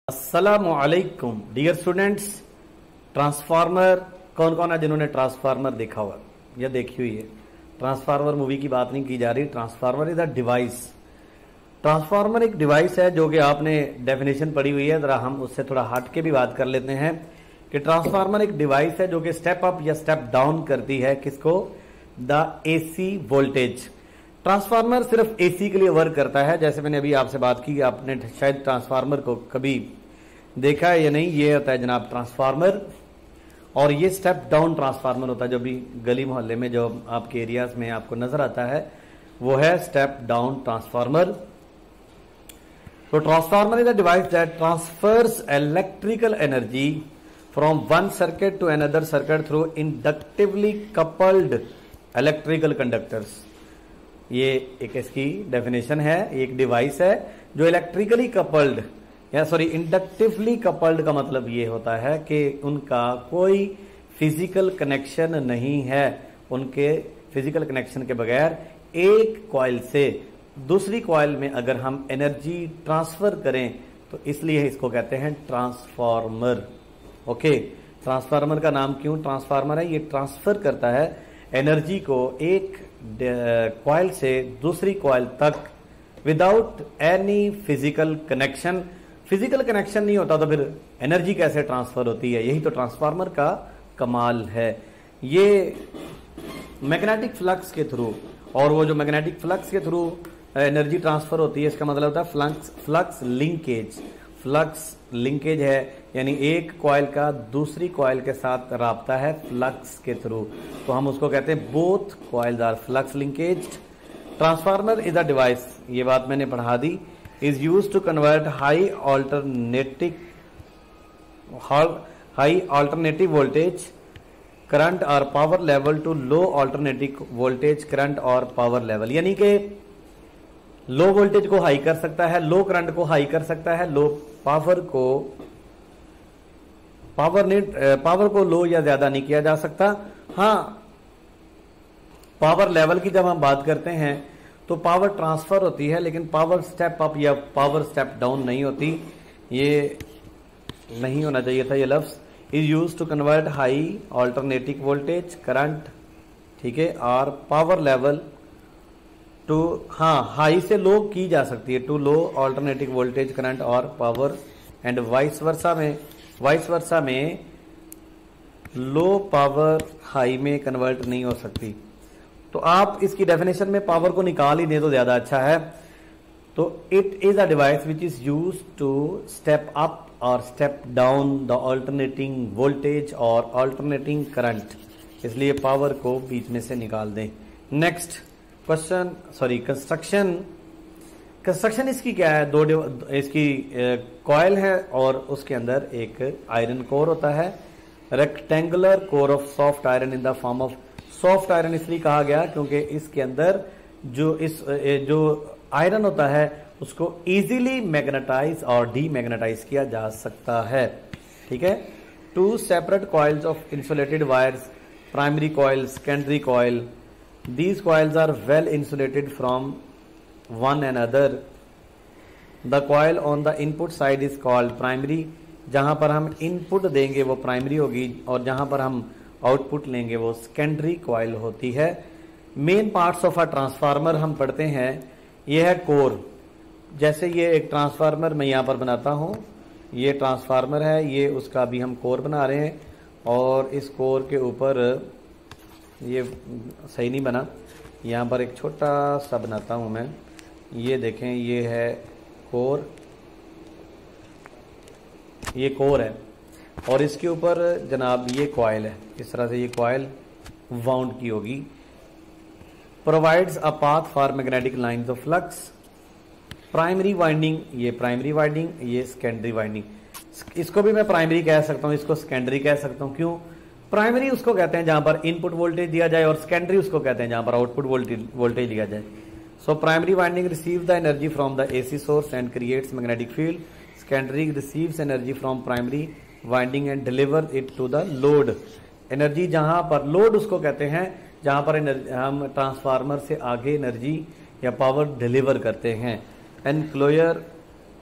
अस्सलामुअलैकुम dear students. Transformer कौन कौन है जिन्होंने ट्रांसफार्मर देखा हुआ या देखी हुई है? ट्रांसफार्मर मूवी की बात नहीं की जा रही। Transformer is a device. Transformer एक डिवाइस है जो कि आपने डेफिनेशन पढ़ी हुई है, जरा हम उससे थोड़ा हट के भी बात कर लेते हैं कि ट्रांसफार्मर एक डिवाइस है जो कि स्टेप अप या स्टेप डाउन करती है किसको? The AC voltage. ट्रांसफार्मर सिर्फ एसी के लिए वर्क करता है। जैसे मैंने अभी आपसे बात की, आपने शायद ट्रांसफार्मर को कभी देखा है या नहीं। ये होता है जनाब ट्रांसफार्मर, और ये स्टेप डाउन ट्रांसफार्मर होता है जो भी गली मोहल्ले में जो आपके एरियाज में आपको नजर आता है वो है स्टेप डाउन ट्रांसफार्मर। तो transformer is a device that transfers electrical energy from one circuit to another circuit through inductively coupled electrical conductors. ये एक इसकी डेफिनेशन है। एक डिवाइस है जो इलेक्ट्रिकली कपल्ड या इंडक्टिवली कपल्ड का मतलब ये होता है कि उनका कोई फिजिकल कनेक्शन नहीं है। उनके फिजिकल कनेक्शन के बगैर एक कॉइल से दूसरी कॉइल में अगर हम एनर्जी ट्रांसफर करें तो इसलिए इसको कहते हैं ट्रांसफार्मर। ओके, ट्रांसफार्मर का नाम क्यों ट्रांसफार्मर है? ये ट्रांसफर करता है एनर्जी को एक कॉइल से दूसरी कॉइल तक without any physical connection. Physical connection नहीं होता तो फिर एनर्जी कैसे ट्रांसफर होती है? यही तो ट्रांसफार्मर का कमाल है। ये मैग्नेटिक फ्लक्स के थ्रू, और वो जो मैग्नेटिक फ्लक्स के थ्रू एनर्जी ट्रांसफर होती है इसका मतलब होता है फ्लक्स लिंकेज। फ्लक्स लिंकेज है यानी एक कॉइल का दूसरी कॉइल के साथ राब्ता है फ्लक्स के थ्रू, तो हम उसको कहते हैं both coils are flux linkage. Transformer is a device, ये बात मैंने पढ़ा दी, is used to convert high alternative voltage current or power level to low alternative voltage current or power level। यानी कि लो वोल्टेज को हाई कर सकता है, लो करंट को हाई कर सकता है, लो पावर को लो या ज्यादा नहीं किया जा सकता। हाँ, पावर लेवल की जब हम बात करते हैं तो पावर ट्रांसफर होती है लेकिन पावर स्टेप अप या पावर स्टेप डाउन नहीं होती। ये नहीं होना चाहिए था ये लफ्ज। Is use to convert high alternative voltage current, ठीक है, और पावर लेवल टू, हाँ, हाई से लो की जा सकती है to low alternative voltage current और पावर, एंड वाइस वर्सा में लो पावर हाई में कन्वर्ट नहीं हो सकती। तो आप इसकी डेफिनेशन में पावर को निकाल ही दें तो ज्यादा अच्छा है। तो it is a device which is use to step up और step down the alternating voltage और ऑल्टरनेटिंग करंट, इसलिए पावर को बीच में से निकाल दें। नेक्स्ट क्वेश्चन, कंस्ट्रक्शन इसकी क्या है? इसकी कॉइल है और उसके अंदर एक आयरन कोर होता है, rectangular core of soft iron in the form of soft iron इसलिए कहा गया क्योंकि इसके अंदर जो आयरन होता है उसको इजीली मैग्नेटाइज और डीमैग्नेटाइज किया जा सकता है। ठीक है। Two separate coils of insulated wires, primary coil, secondary coil, these coils are well insulated from one another. The coil on the input side is called primary. जहां पर हम इनपुट देंगे वो प्राइमरी होगी और जहां पर हम आउटपुट लेंगे वो सेकेंडरी कॉइल होती है। Main parts of a transformer हम पढ़ते हैं। ये है कोर। जैसे ये एक ट्रांसफार्मर मैं यहां पर बनाता हूं, ये ट्रांसफार्मर है, ये उसका भी हम कोर बना रहे हैं और इस कोर के ऊपर ये सही नहीं बना, यहां पर एक छोटा सा बनाता हूं मैं। ये देखें, ये है कोर, ये कोर है और इसके ऊपर जनाब ये कॉइल है। इस तरह से ये कॉइल वाउंड की होगी। Provides a path for magnetic lines of flux. Primary winding, ये प्राइमरी वाइंडिंग, ये सेकेंडरी वाइंडिंग। इसको भी मैं प्राइमरी कह सकता हूं, इसको सेकेंडरी कह सकता हूं। क्यों? प्राइमरी उसको कहते हैं जहां पर इनपुट वोल्टेज दिया जाए और सेकेंडरी उसको कहते हैं जहां पर आउटपुट वोल्टेज दिया जाए। So primary winding receive the energy from the AC source and creates magnetic field. Secondary receives energy from primary winding and deliver it to the load. Energy जहां पर, लोड उसको कहते हैं जहां पर हम ट्रांसफार्मर से आगे एनर्जी या पावर डिलीवर करते हैं। Enclosure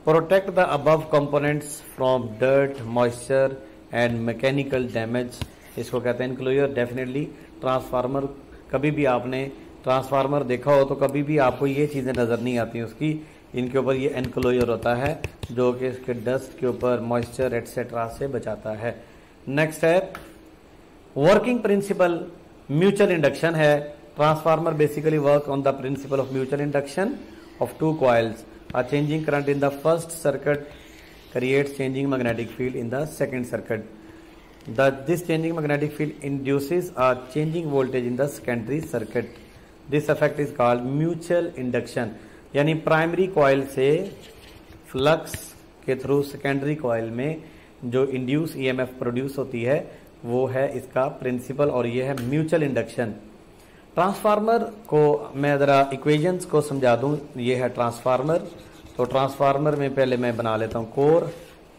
protect the above components from dirt, moisture and mechanical damage. इसको कहते हैं एनक्लोजर। डेफिनेटली ट्रांसफार्मर, कभी भी आपने ट्रांसफार्मर देखा हो तो कभी भी आपको ये चीज़ें नज़र नहीं आती उसकी, इनके ऊपर ये एनक्लोजर होता है जो कि इसके डस्ट के ऊपर, मॉइस्चर एटसेट्रा से बचाता है। नेक्स्ट है वर्किंग प्रिंसिपल म्यूचुअल इंडक्शन है। Transformer basically work on the principle of mutual induction of two coils. A changing current in the first circuit creates changing magnetic field in the second circuit. This changing magnetic field induces a changing voltage in the secondary circuit. This effect is called mutual induction. यानी primary coil से flux के through secondary coil में जो induce EMF produce होती है वो है इसका प्रिंसिपल, और ये है म्यूचुअल इंडक्शन। ट्रांसफार्मर को मैं ज़रा इक्वेशंस को समझा दूं। ये है ट्रांसफार्मर। तो ट्रांसफार्मर में पहले मैं बना लेता हूं कोर।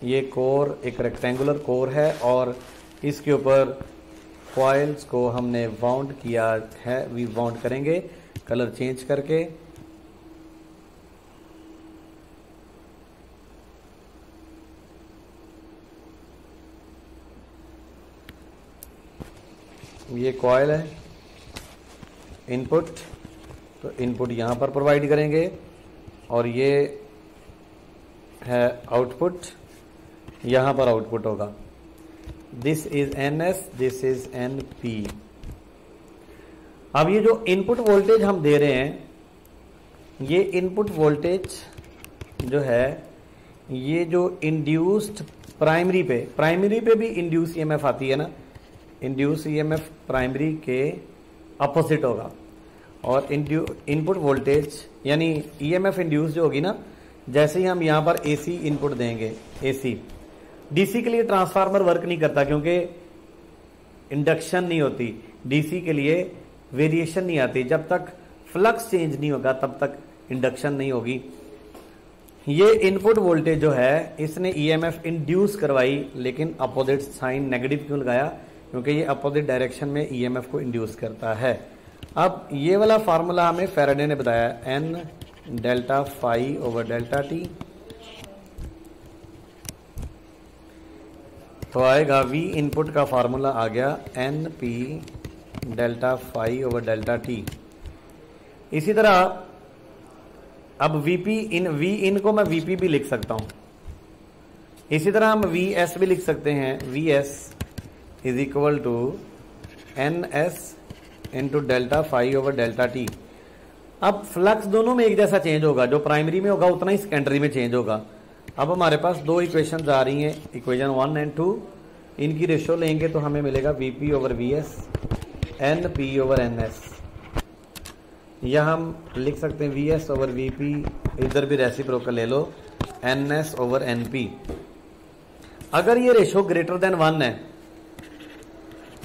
ये कोर एक रेक्टेंगुलर कोर है और इसके ऊपर कॉइल्स को हमने वाउंड किया है। वी वाउंड करेंगे कलर चेंज करके। ये कॉइल है इनपुट, तो इनपुट यहां पर प्रोवाइड करेंगे और ये है आउटपुट, यहां पर आउटपुट होगा। This is NS, this is NP। अब ये जो इनपुट वोल्टेज हम दे रहे हैं, ये इनपुट वोल्टेज जो है ये जो इंड्यूस्ड प्राइमरी पे भी इंड्यूस ईएमएफ आती है ना, इंड्यूस ईएमएफ प्राइमरी के अपोजिट होगा। और इनपुट वोल्टेज यानी ईएमएफ इंड्यूस जो होगी ना, जैसे ही हम यहां पर एसी इनपुट देंगे, एसी, डीसी के लिए ट्रांसफार्मर वर्क नहीं करता क्योंकि इंडक्शन नहीं होती। डीसी के लिए वेरिएशन नहीं आती। जब तक फ्लक्स चेंज नहीं होगा तब तक इंडक्शन नहीं होगी। ये इनपुट वोल्टेज जो है इसने ईएमएफ इंड्यूस करवाई, लेकिन अपोजिट साइन नेगेटिव क्यों लगाया? क्योंकि ये अपोजिट डायरेक्शन में ईएमएफ को इंड्यूस करता है। अब ये वाला फार्मूला हमें फैराडे ने बताया, N delta phi over delta T. तो आएगा वी इनपुट का फार्मूला आ गया N P delta phi over delta T. इसी तरह अब वीपी इन, वी इन को मैं वीपी भी लिख सकता हूं। इसी तरह हम वी एस भी लिख सकते हैं। V S is equal to N S into delta phi over delta T. अब फ्लक्स दोनों में एक जैसा चेंज होगा, जो प्राइमरी में होगा उतना ही सेकेंडरी में चेंज होगा। अब हमारे पास दो इक्वेशन आ रही हैं, इक्वेशन 1 और 2। इनकी रेशो लेंगे तो हमें मिलेगा V P over V S, N P over N S. या हम लिख सकते हैं V S over V P, इधर भी रेसिप्रोकल ले लो, N S over N P. अगर ये रेशो ग्रेटर देन 1 है,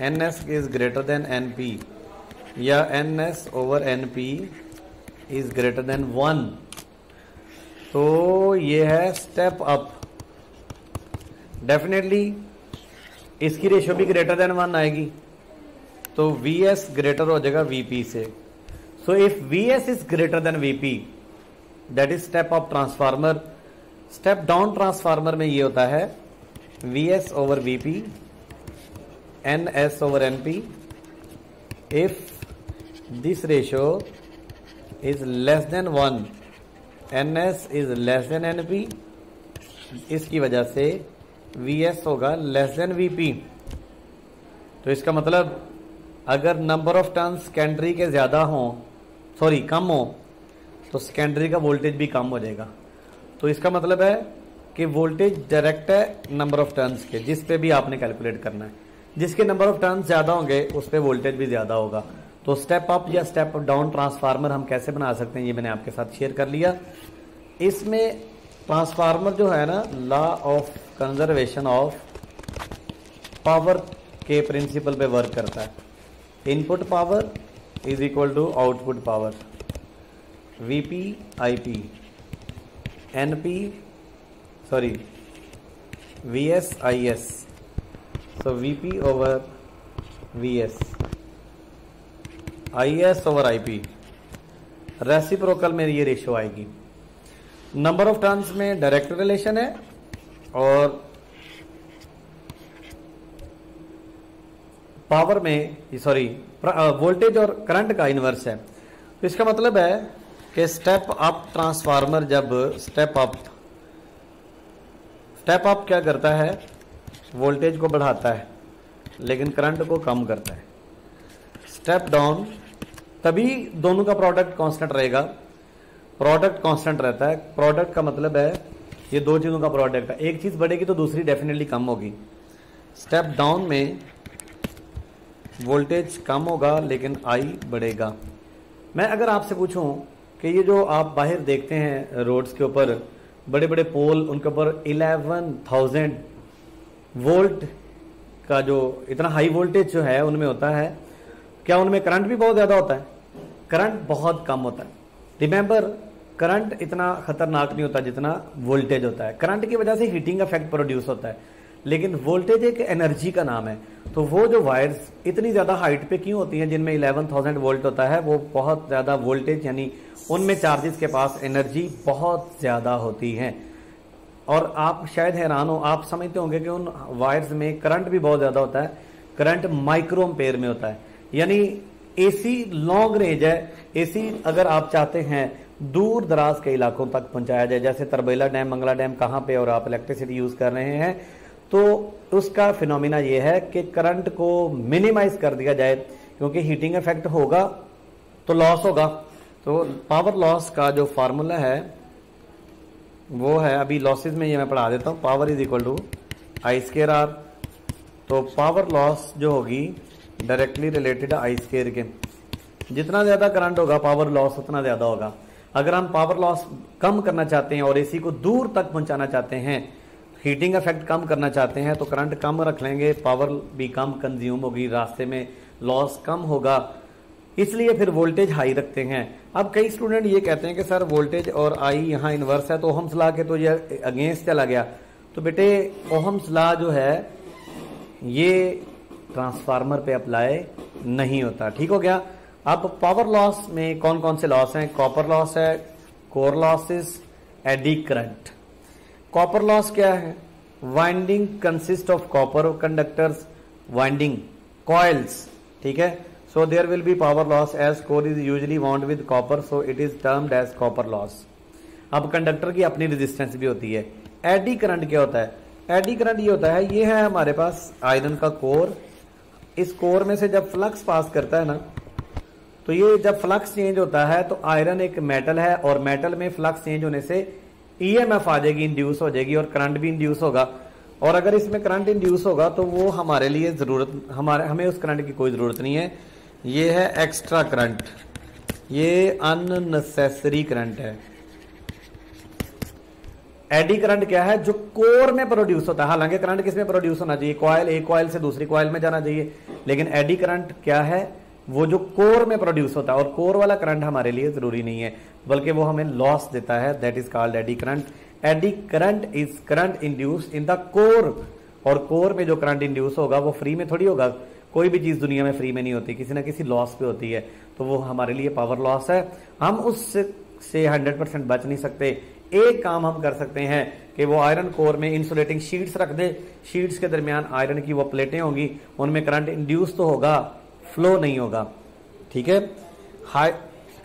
N S is greater than N P, या N S over N P is greater than 1, तो ये है स्टेप अप। डेफिनेटली इसकी रेशो भी ग्रेटर देन 1 आएगी, तो वी एस ग्रेटर हो जाएगा वीपी से। So if V S is greater than VP, that is step up transformer. Step down transformer में ये होता है V S over VP, N S over N P. If this ratio is less than 1, NS is less than NP, इसकी वजह से VS होगा less than VP। तो इसका मतलब अगर नंबर ऑफ टर्न्स सेकेंडरी के ज्यादा हो, सॉरी कम हो, तो सेकेंडरी का वोल्टेज भी कम हो जाएगा। तो इसका मतलब है कि वोल्टेज डायरेक्ट है नंबर ऑफ टर्न्स के, जिस पे भी आपने कैलकुलेट करना है। जिसके नंबर ऑफ टर्न्स ज्यादा होंगे उस पे वोल्टेज भी ज्यादा होगा। तो स्टेप अप या स्टेप डाउन ट्रांसफार्मर हम कैसे बना सकते हैं, ये मैंने आपके साथ शेयर कर लिया। इसमें ट्रांसफार्मर जो है ना, law of conservation of power के प्रिंसिपल पे वर्क करता है। Input power is equal to output power, VP IP, NP sorry VS IS. So VP over VS, IS over IP, reciprocal में ये रेशियो आएगी। नंबर ऑफ टर्न्स में direct relation है और पावर में सॉरी वोल्टेज और करंट का inverse है। तो इसका मतलब है कि स्टेप अप ट्रांसफार्मर जब स्टेप अप क्या करता है, वोल्टेज को बढ़ाता है लेकिन करंट को कम करता है। स्टेप डाउन तभी दोनों का प्रोडक्ट कांस्टेंट रहेगा। प्रोडक्ट कांस्टेंट रहता है, प्रोडक्ट का मतलब है ये दो चीजों का प्रोडक्ट है, एक चीज बढ़ेगी तो दूसरी डेफिनेटली कम होगी। स्टेप डाउन में वोल्टेज कम होगा लेकिन आई बढ़ेगा। मैं अगर आपसे पूछूं कि ये जो आप बाहर देखते हैं रोड्स के ऊपर बड़े बड़े पोल, उनके ऊपर 11,000 वोल्ट का जो इतना हाई वोल्टेज जो है उनमें होता है, क्या उनमें करंट भी बहुत ज्यादा होता है? करंट बहुत कम होता है। रिमेंबर, करंट इतना खतरनाक नहीं होता जितना वोल्टेज होता है। करंट की वजह से हीटिंग इफेक्ट प्रोड्यूस होता है, लेकिन वोल्टेज एक एनर्जी का नाम है। तो वो जो वायर्स इतनी ज्यादा हाइट पे क्यों होती हैं जिनमें 11,000 वोल्ट होता है, वो बहुत ज्यादा वोल्टेज यानी उनमें चार्जेस के पास एनर्जी बहुत ज्यादा होती है। और आप शायद हैरान हो, आप समझते होंगे कि उन वायर्स में करंट भी बहुत ज्यादा होता है। करंट माइक्रो एम्पेयर में होता है, यानी एसी लॉन्ग रेंज है। एसी अगर आप चाहते हैं दूर दराज के इलाकों तक पहुंचाया जाए, जैसे तरबेला डैम, मंगला डैम कहां पे और आप इलेक्ट्रिसिटी यूज कर रहे हैं, तो उसका फिनोमिना ये है कि करंट को मिनिमाइज कर दिया जाए, क्योंकि हीटिंग इफेक्ट होगा तो लॉस होगा। तो पावर लॉस का जो फार्मूला है वो है, अभी लॉसेज में ये मैं पढ़ा देता हूं, power is equal to I square R. तो पावर लॉस जो होगी डायरेक्टली रिलेटेड आई स्केयर के, जितना ज्यादा करंट होगा पावर लॉस उतना ज्यादा होगा। अगर हम पावर लॉस कम करना चाहते हैं और एसी को दूर तक पहुंचाना चाहते हैं, हीटिंग इफेक्ट कम करना चाहते हैं, तो करंट कम रख लेंगे, पावर भी कम कंज्यूम होगी, रास्ते में लॉस कम होगा, इसलिए फिर वोल्टेज हाई रखते हैं। अब कई स्टूडेंट ये कहते हैं कि सर वोल्टेज और आई यहाँ इनवर्स है, तो ओहम्स लॉ के तो ये अगेंस्ट चला गया। तो बेटे ओहम्स लॉ जो है ये ट्रांसफार्मर पे अप्लाई नहीं होता, ठीक हो गया। अब पावर लॉस में कौन कौन से लॉस हैं? कॉपर लॉस है, core losses, eddy current. Copper loss क्या है? Winding consist of copper conductors, winding coils, ठीक है। So there will be power loss as core is usually wound with copper, so it is termed as copper loss. अब conductor की अपनी resistance भी होती है। एडी करंट क्या होता है? एडी करंट ये होता है, ये है हमारे पास आयरन का कोर, इस कोर में से जब फ्लक्स पास करता है ना, तो ये जब फ्लक्स चेंज होता है तो आयरन एक मेटल है और मेटल में फ्लक्स चेंज होने से ईएमएफ आ जाएगी, इंड्यूस हो जाएगी और करंट भी इंड्यूस होगा। और अगर इसमें करंट इंड्यूस होगा तो वो हमारे लिए हमें उस करंट की कोई जरूरत नहीं है। ये है एक्स्ट्रा करंट, ये अननेसेसरी करंट है। एडी करंट क्या है? जो कोर में प्रोड्यूस होता है। हालांकि करंट किसमें प्रोड्यूस होना चाहिए? कॉइल, एक कॉइल से दूसरी कॉइल में जाना चाहिए, लेकिन एडी करंट क्या है? वो जो कोर में प्रोड्यूस होता है। और कोर वाला करंट हमारे लिए जरूरी नहीं है, बल्कि वो हमें लॉस देता है, that is called eddy current. Eddy current is current induced in the core, और कोर में जो करंट इंड्यूस होगा वो फ्री में थोड़ी होगा। कोई भी चीज दुनिया में फ्री में नहीं होती, किसी ना किसी लॉस पे होती है, तो वो हमारे लिए पावर लॉस है। हम उससे 100% बच नहीं सकते। एक काम हम कर सकते हैं कि वो आयरन कोर में इंसुलेटिंग शीट्स रख दे, शीट्स के दरमियान आयरन की वो प्लेटें होंगी, उनमें करंट इंड्यूस तो होगा, फ्लो नहीं होगा, ठीक है।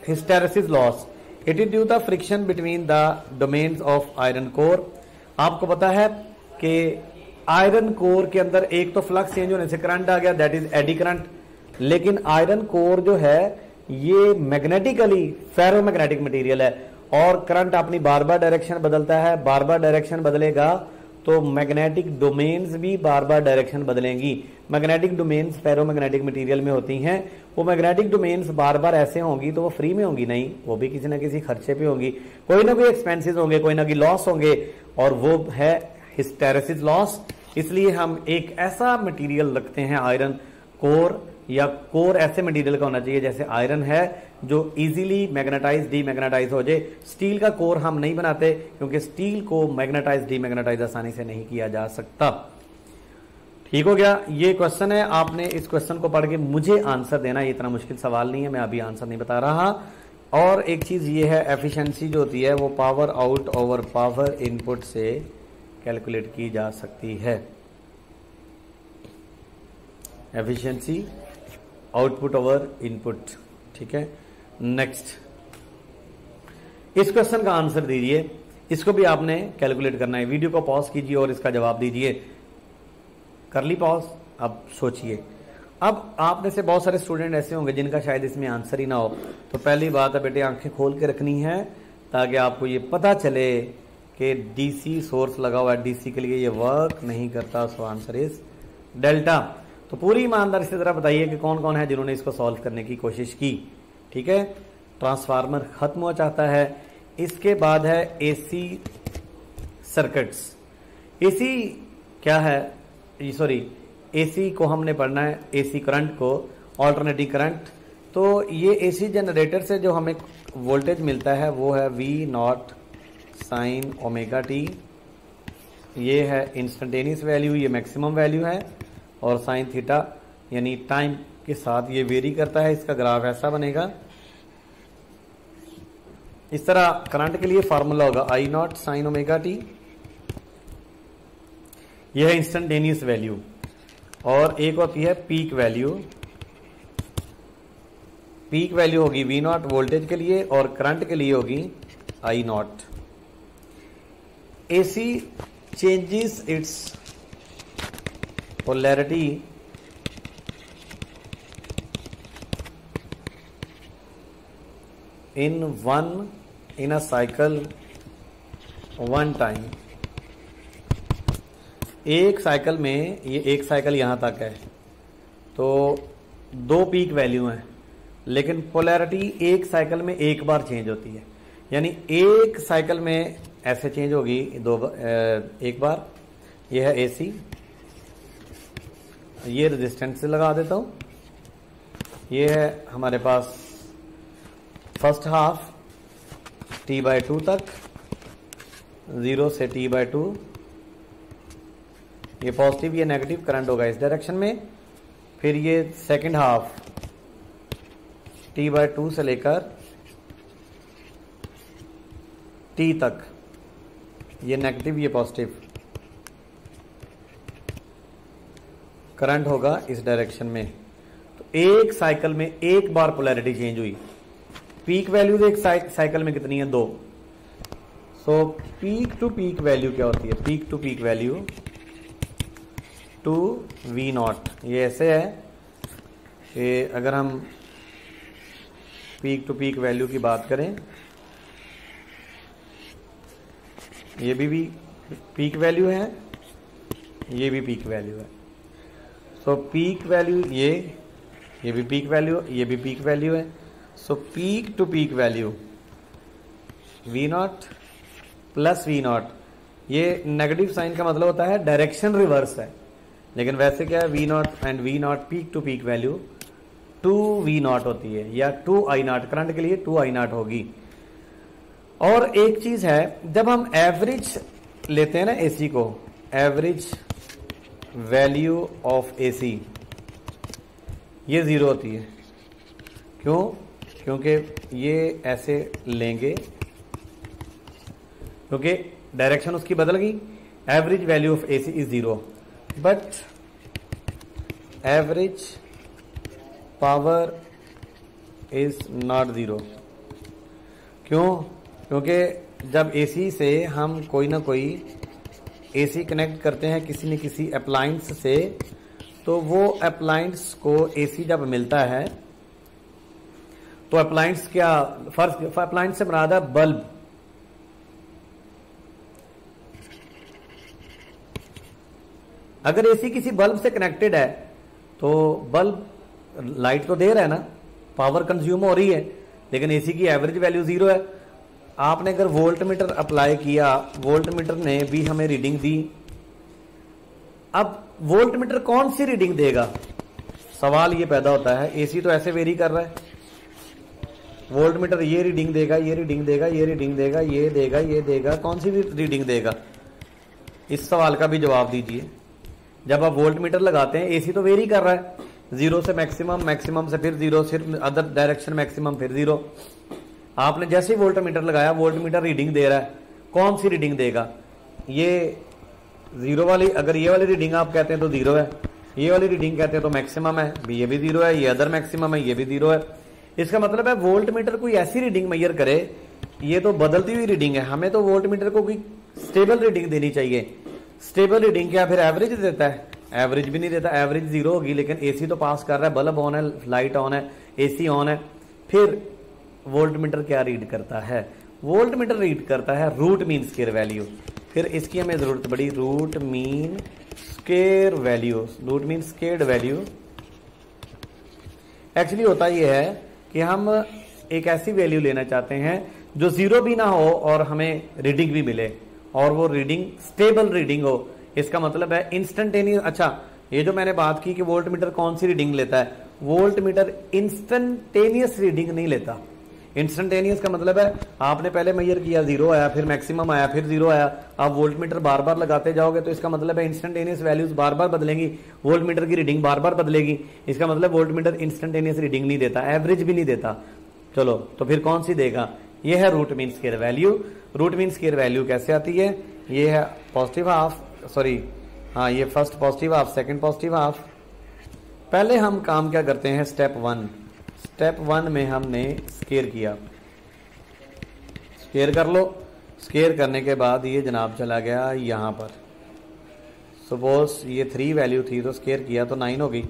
Hysteresis loss, it is due the friction between the domains of iron core. आपको पता है कि आयरन कोर के अंदर एक तो फ्लक्स चेंज होने से करंट आ गया, दैट इज एडी करंट। लेकिन आयरन कोर जो है ये मैग्नेटिकली फेरोमैग्नेटिक मटेरियल है और करंट अपनी बार बार डायरेक्शन बदलता है। बार बार डायरेक्शन बदलेगा तो मैग्नेटिक डोमेन्स भी बार बार डायरेक्शन बदलेंगी। मैग्नेटिक डोमेन्स फेरोमैग्नेटिक मटेरियल में होती हैं। वो मैग्नेटिक डोमेन्स बार बार ऐसे होंगी तो वो फ्री में होंगी नहीं, वो भी किसी ना किसी खर्चे पे होंगी, कोई ना कोई एक्सपेंसेस होंगे, कोई ना कोई लॉस होंगे, और वो है हिस्टेरेसिस लॉस। इसलिए हम एक ऐसा मटेरियल रखते हैं आयरन कोर, या कोर ऐसे मटेरियल का होना चाहिए जैसे आयरन है, जो इजीली मैग्नेटाइज डीमैग्नेटाइज हो जाए। स्टील का कोर हम नहीं बनाते क्योंकि स्टील को मैग्नेटाइज डीमैग्नेटाइज आसानी से नहीं किया जा सकता। ठीक हो गया, ये क्वेश्चन है। आपने इस क्वेश्चन को पढ़ के मुझे आंसर देना, ये इतना मुश्किल सवाल नहीं है, मैं अभी आंसर नहीं बता रहा। और एक चीज ये है, एफिशिएंसी जो होती है वो power out over power input से कैलकुलेट की जा सकती है। एफिशिएंसी आउटपुट ओवर इनपुट, ठीक है। नेक्स्ट, इस क्वेश्चन का आंसर दीजिए, इसको भी आपने कैलकुलेट करना है। वीडियो को पॉज कीजिए और इसका जवाब दीजिए। कर ली पॉज, अब सोचिए। अब आप में से बहुत सारे स्टूडेंट ऐसे होंगे जिनका शायद इसमें आंसर ही ना हो, तो पहली बात है बेटे, आंखें खोल के रखनी है ताकि आपको ये पता चले कि डीसी सोर्स लगा हुआ है, डीसी के लिए ये वर्क नहीं करता। So answer is delta. तो पूरी ईमानदारी से जरा बताइए कि कौन कौन है जिन्होंने इसको सॉल्व करने की कोशिश की। ठीक है, ट्रांसफार्मर खत्म हो जाता है। इसके बाद है एसी सर्किट्स। एसी क्या है, सॉरी, एसी को हमने पढ़ना है, एसी करंट को, ऑल्टरनेटिंग करंट। तो ये एसी जनरेटर से जो हमें वोल्टेज मिलता है वो है V naught sine omega T. ये है इंस्टेंटेनियस वैल्यू, ये मैक्सिमम वैल्यू है। और साइन थीटा यानी टाइम के साथ ये वेरी करता है। इसका ग्राफ ऐसा बनेगा, इस तरह। करंट के लिए फॉर्मूला होगा I naught sine omega T. यह है इंस्टेंटेनियस वैल्यू। और एक होती है पीक वैल्यू। पीक वैल्यू होगी वी नॉट वोल्टेज के लिए, और करंट के लिए होगी I naught. AC changes its polarity in a cycle one time। एक साइकिल में, ये एक साइकिल यहां तक है तो दो पीक वैल्यू हैं, लेकिन पोलैरिटी एक साइकिल में एक बार चेंज होती है। यानी एक साइकिल में ऐसे चेंज होगी एक बार। ये है एसी। ये रेजिस्टेंस से लगा देता हूं। ये है हमारे पास फर्स्ट हाफ T/2 तक, 0 से T/2। ये पॉजिटिव, ये नेगेटिव करंट होगा इस डायरेक्शन में। फिर ये सेकंड हाफ T/2 से लेकर T तक, ये नेगेटिव, ये पॉजिटिव करंट होगा इस डायरेक्शन में। तो एक साइकिल में एक बार पोलैरिटी चेंज हुई। पीक वैल्यू एक साइकिल में कितनी है, 2। So peak to peak value क्या होती है, peak to peak value two V naught. ये ऐसे है कि अगर हम पीक टू पीक वैल्यू की बात करें, ये भी पीक वैल्यू है, ये भी पीक वैल्यू है। सो पीक वैल्यू ये भी पीक वैल्यू, ये भी पीक वैल्यू है। So peak to peak value V naught plus V naught. ये नेगेटिव साइन का मतलब होता है डायरेक्शन रिवर्स है, लेकिन वैसे क्या है, V naught and V naught peak to peak value 2V naught होती है, या 2I नॉट। करंट के लिए 2I नॉट होगी। और एक चीज है, जब हम एवरेज लेते हैं ना एसी को, एवरेज वैल्यू ऑफ एसी, ये 0 होती है। क्यों? क्योंकि ये ऐसे लेंगे, क्योंकि डायरेक्शन उसकी बदल गई। Average value of AC is 0, but average power is not 0। क्यों? क्योंकि जब एसी से हम कोई ना कोई एसी कनेक्ट करते हैं किसी न किसी अप्लायंस से, तो वो अप्लायंस को एसी जब मिलता है तो अप्लायंस क्या, फर्स्ट अप्लायंस से मुराद है बल्ब। अगर एसी किसी बल्ब से कनेक्टेड है तो बल्ब लाइट तो दे रहा है ना, पावर कंज्यूम हो रही है, लेकिन एसी की एवरेज वैल्यू 0 है। आपने अगर वोल्ट मीटर अप्लाई किया, वोल्ट मीटर ने भी हमें रीडिंग दी। अब वोल्ट मीटर कौन सी रीडिंग देगा, सवाल ये पैदा होता है। एसी तो ऐसे वेरी कर रहा है, वोल्ट मीटर ये रीडिंग देगा, ये रीडिंग देगा, ये रीडिंग देगा, ये देगा, ये देगा, कौन सी भी रीडिंग देगा? इस सवाल का भी जवाब दीजिए। जब आप वोल्ट मीटर लगाते हैं, एसी तो वेरी कर रहा है, 0 से मैक्सिमम, मैक्सिमम से फिर 0, फिर अदर डायरेक्शन मैक्सिमम, फिर 0। आपने जैसे ही वोल्ट मीटर लगाया, वोल्ट मीटर रीडिंग दे रहा है, कौन सी रीडिंग देगा? ये जीरो वाली, अगर ये वाली रीडिंग आप कहते हैं तो जीरो है, ये वाली रीडिंग कहते हैं तो मैक्सिमम है, ये भी जीरो है, ये अदर मैक्सिमम है, ये भी जीरो है। इसका मतलब है वोल्ट मीटर कोई ऐसी रीडिंग मेजर करे, ये तो बदलती हुई रीडिंग है, हमें तो वोल्ट मीटर को कोई स्टेबल रीडिंग देनी चाहिए। स्टेबल रीडिंग क्या फिर एवरेज देता है? एवरेज भी नहीं देता, एवरेज जीरो होगी, लेकिन एसी तो पास कर रहा है, बल्ब ऑन है, लाइट ऑन है, एसी ऑन है। फिर वोल्ट मीटर क्या रीड करता है? वोल्ट मीटर रीड करता है रूट मीन स्क्वायर वैल्यू। फिर इसकी हमें जरूरत पड़ी root mean square value. Root mean squared value actually होता यह है कि हम एक ऐसी वैल्यू लेना चाहते हैं जो जीरो भी ना हो और हमें रीडिंग भी मिले, और वो रीडिंग स्टेबल रीडिंग हो। इसका मतलब है इंस्टेंटेनियस। अच्छा, ये जो मैंने बात की कि वोल्ट मीटर कौन सी रीडिंग लेता है, वोल्ट मीटर इंस्टेंटेनियस रीडिंग नहीं लेता। इंस्टेंटेनियस का मतलब है आपने पहले मेजर किया, जीरो आया, फिर मैक्सिमम आया, फिर जीरो आया, आप वोल्ट मीटर बार बार लगाते जाओगे तो इसका मतलब है इंस्टेंटेनियस वैल्यूज बार बार बदलेंगी, वोल्ट मीटर की रीडिंग बार बार बदलेगी। इसका मतलब वोल्ट मीटर इंस्टेंटेनियस रीडिंग नहीं देता, एवरेज भी नहीं देता। चलो, तो फिर कौन सी देगा? ये है root mean square value. Root mean square value कैसे आती है? ये है पॉजिटिव हाफ, सॉरी हाँ, ये first positive half, second positive half. पहले हम काम क्या करते हैं? स्टेप वन में हमने स्क्वायर किया, स्क्वायर कर लो। स्क्वायर करने के बाद ये जनाब चला गया यहां पर। सपोज ये 3 वैल्यू थी तो स्क्वायर किया तो 9 होगी।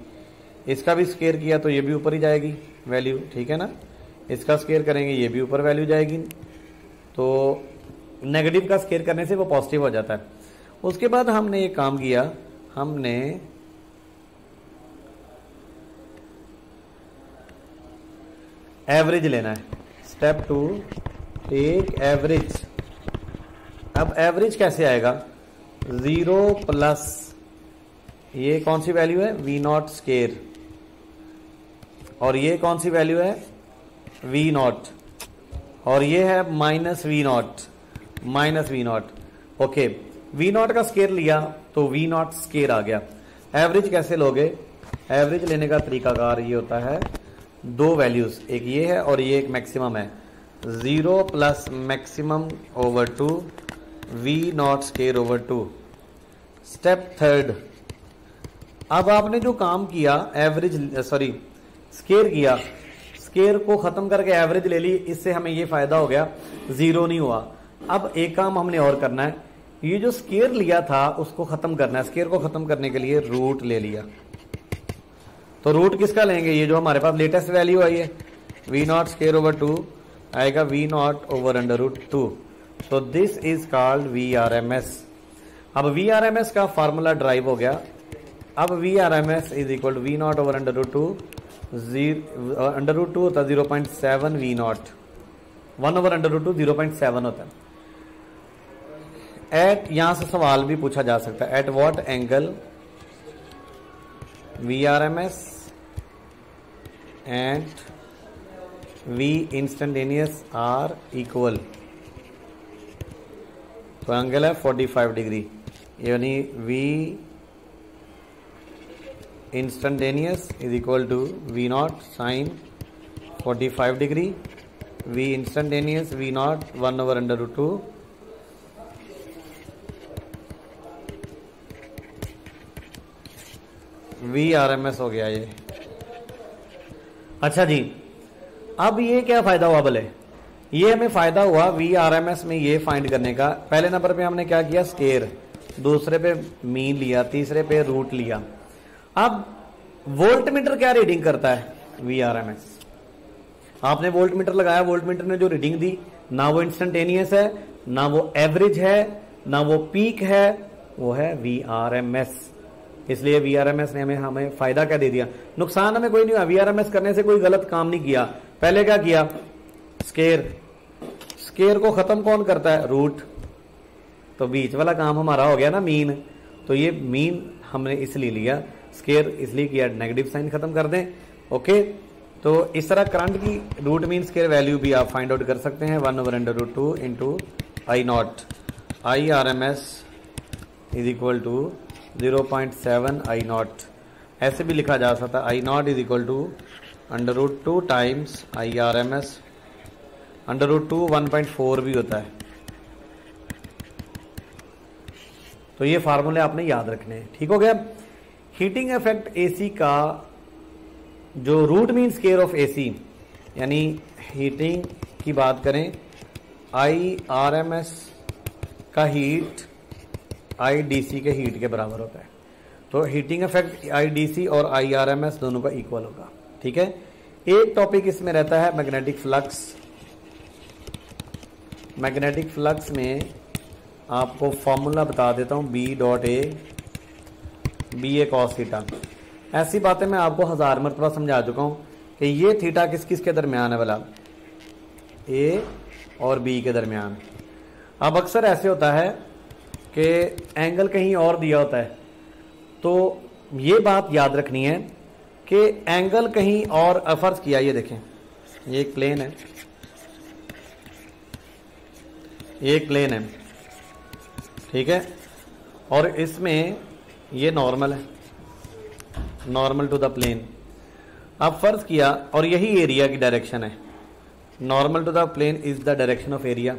इसका भी स्क्वायर किया तो ये भी ऊपर ही जाएगी वैल्यू, ठीक है ना। इसका स्क्वायर करेंगे, ये भी ऊपर वैल्यू जाएगी। तो नेगेटिव का स्क्वायर करने से वो पॉजिटिव हो जाता है। उसके बाद हमने एक काम किया, हमने एवरेज लेना है। Step 2, take average. अब एवरेज कैसे आएगा? 0 प्लस ये कौन सी वैल्यू है? वी नॉट स्क्वायर, और ये कौन सी वैल्यू है? वी नॉट, और ये है minus V naught. Okay, V naught का स्क्वायर लिया तो वी नॉट स्क्वायर आ गया। एवरेज कैसे लोगे? एवरेज लेने का तरीकाकार ये होता है, 2 वैल्यूज, एक ये है और ये एक मैक्सिमम है। 0 plus maximum over 2 V naught square over 2। Step 3, अब आपने जो काम किया स्क्वायर किया, स्क्वायर को खत्म करके एवरेज ले ली, इससे हमें ये फायदा हो गया, जीरो नहीं हुआ। अब एक काम हमने और करना है, ये जो स्क्वायर लिया था उसको खत्म करना है। स्क्वायर को खत्म करने के लिए रूट ले लिया, तो रूट किसका लेंगे? ये जो हमारे पास लेटेस्ट वैल्यू आई है, वी नॉट स्क्वायर ओवर 2 आएगा V naught over under root 2। तो this is called V R M S. अब वी आर एम एस का फॉर्मूला ड्राइव हो गया। अब V R M S is equal to V naught over under root 2, under root 2 होता है 0.7 V naught, 1 over under root 2 0.7 होता है। Eight, यहां से सवाल भी पूछा जा सकता है, at what angle V R M S and V instantaneous are equal. तो एंगल है 45 डिग्री, यानी V instantaneous is equal to V naught sine 45 degree, V instantaneous V naught 1 over under root 2 V R M S हो गया ये। अच्छा जी, अब ये क्या फायदा हुआ भले? ये हमें फायदा हुआ वी आर एम एस में ये फाइंड करने का। पहले नंबर पे हमने क्या किया? स्क्वायर, दूसरे पे मीन लिया, तीसरे पे रूट लिया। अब वोल्ट मीटर क्या रीडिंग करता है? V R M S. आपने वोल्ट मीटर लगाया, वोल्ट मीटर ने जो रीडिंग दी, ना वो इंस्टेंटेनियस है, ना वो एवरेज है, ना वो पीक है, वो है वी आर एम एस। इसलिए वी आर एम एस ने हमें फायदा क्या दे दिया? नुकसान हमें कोई नहीं हुआ। वी आर एम एस करने से कोई गलत काम नहीं किया। पहले क्या किया? स्क्वायर को खत्म कौन करता है? रूट। तो बीच वाला काम हमारा हो गया ना मीन। तो ये मीन हमने इसलिए लिया, स्क्वायर इसलिए किया नेगेटिव साइन खत्म कर दें। ओके, तो इस तरह करंट की रूट मीन स्क्वायर वैल्यू भी आप फाइंड आउट कर सकते हैं, 1 over under root 2 into I naught. I R M S is equal to 0.7 I naught. ऐसे भी लिखा जा सकता है, I naught is equal to under root 2 times I R M S. √2 1.4 भी होता है। तो ये फार्मूले आपने याद रखने हैं। ठीक हो गया। हीटिंग इफेक्ट एसी का जो root mean square of AC, यानी हीटिंग की बात करें, IRMS का हीट IDC के हीट के बराबर होता है। तो हीटिंग इफेक्ट IDC और IRMS दोनों का इक्वल होगा। ठीक है। एक टॉपिक इसमें रहता है मैग्नेटिक फ्लक्स। मैग्नेटिक फ्लक्स में आपको फॉर्मूला बता देता हूं, B.A BA cos थीटा। ऐसी बातें मैं आपको 1000 मरतबा समझा चुका हूं कि ये थीटा किस किस के दरमियान है, वाला A और B के दरमियान। अब अक्सर ऐसे होता है कि एंगल कहीं और दिया होता है, तो ये बात याद रखनी है कि एंगल कहीं और, फर्ज किया ये देखें, ये एक प्लेन है, ये एक प्लेन है, ठीक है, और इसमें ये नॉर्मल है, नॉर्मल टू द प्लेन। अब फर्ज किया, और यही एरिया की डायरेक्शन है, normal to the plane is the direction of area.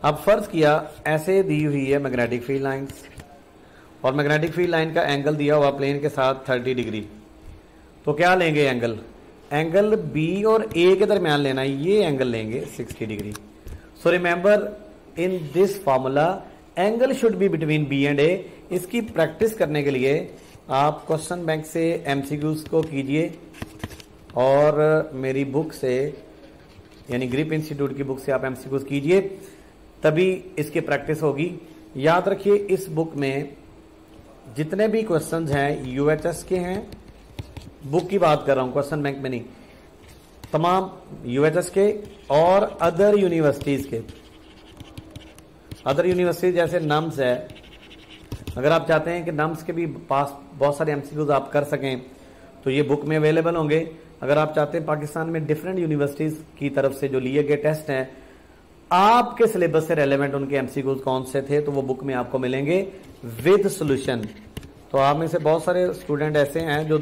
अब फर्ज किया ऐसे दी हुई है मैग्नेटिक फील्ड लाइंस, और मैग्नेटिक फील्ड लाइन का एंगल दिया हुआ प्लेन के साथ 30 डिग्री। तो क्या लेंगे एंगल, एंगल B और A के दरमियान लेना है, ये एंगल लेंगे 60 degree. So remember in this formula angle should be between B and A। इसकी प्रैक्टिस करने के लिए आप क्वेश्चन बैंक से MCQs को कीजिए, और मेरी बुक से यानी ग्रिप इंस्टीट्यूट की बुक से आप MCQs कीजिए, तभी इसकी प्रैक्टिस होगी। याद रखिए इस बुक में जितने भी क्वेश्चंस हैं UHS के हैं, बुक की बात कर रहा हूं, क्वेश्चन बैंक में नहीं, तमाम UHS के और अदर यूनिवर्सिटीज के। अदर यूनिवर्सिटीज जैसे नम्स है, अगर आप चाहते हैं कि नम्स के भी पास बहुत सारे MCQs आप कर सकें तो ये बुक में अवेलेबल होंगे। अगर आप चाहते हैं पाकिस्तान में डिफरेंट यूनिवर्सिटीज की तरफ से जो लिए गए टेस्ट हैं, आपके सिलेबस से रेलेवेंट उनके MCQs कौन से थे, तो वो बुक में आपको मिलेंगे विद सॉल्यूशन। तो आप में से बहुत सारे स्टूडेंट ऐसे हैं जो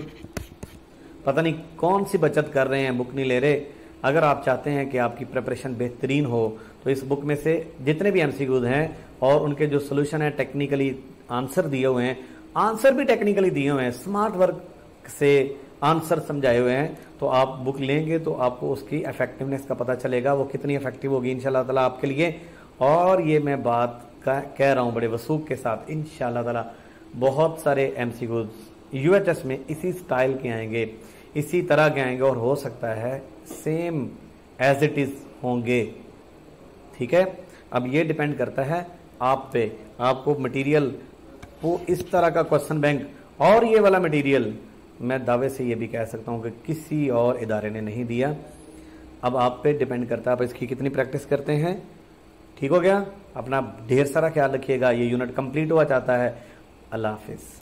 पता नहीं कौन सी बचत कर रहे हैं, बुक नहीं ले रहे। अगर आप चाहते हैं कि आपकी प्रिपरेशन बेहतरीन हो तो इस बुक में से जितने भी MCQs हैं और उनके जो सोल्यूशन है, टेक्निकली आंसर दिए हुए हैं, आंसर भी टेक्निकली दिए हुए हैं, स्मार्ट वर्क से आंसर समझाए हुए हैं, तो आप बुक लेंगे तो आपको उसकी इफेक्टिवनेस का पता चलेगा, वो कितनी इफेक्टिव होगी इंशाल्लाह ताला आपके लिए। और ये मैं बात कह रहा हूँ बड़े वसूख के साथ, इंशाल्लाह ताला बहुत सारे MCQs UHS में इसी स्टाइल के आएंगे, इसी तरह के आएंगे, और हो सकता है सेम एज इट इज होंगे। ठीक है। अब ये डिपेंड करता है आप पे, आपको मटेरियल वो इस तरह का क्वेश्चन बैंक, और ये वाला मटेरियल मैं दावे से ये भी कह सकता हूं कि किसी और इदारे ने नहीं दिया। अब आप पे डिपेंड करता है आप इसकी कितनी प्रैक्टिस करते हैं। ठीक हो गया। अपना ढेर सारा ख्याल रखिएगा। ये यूनिट कंप्लीट हुआ चाहता है। अल्लाह हाफिज।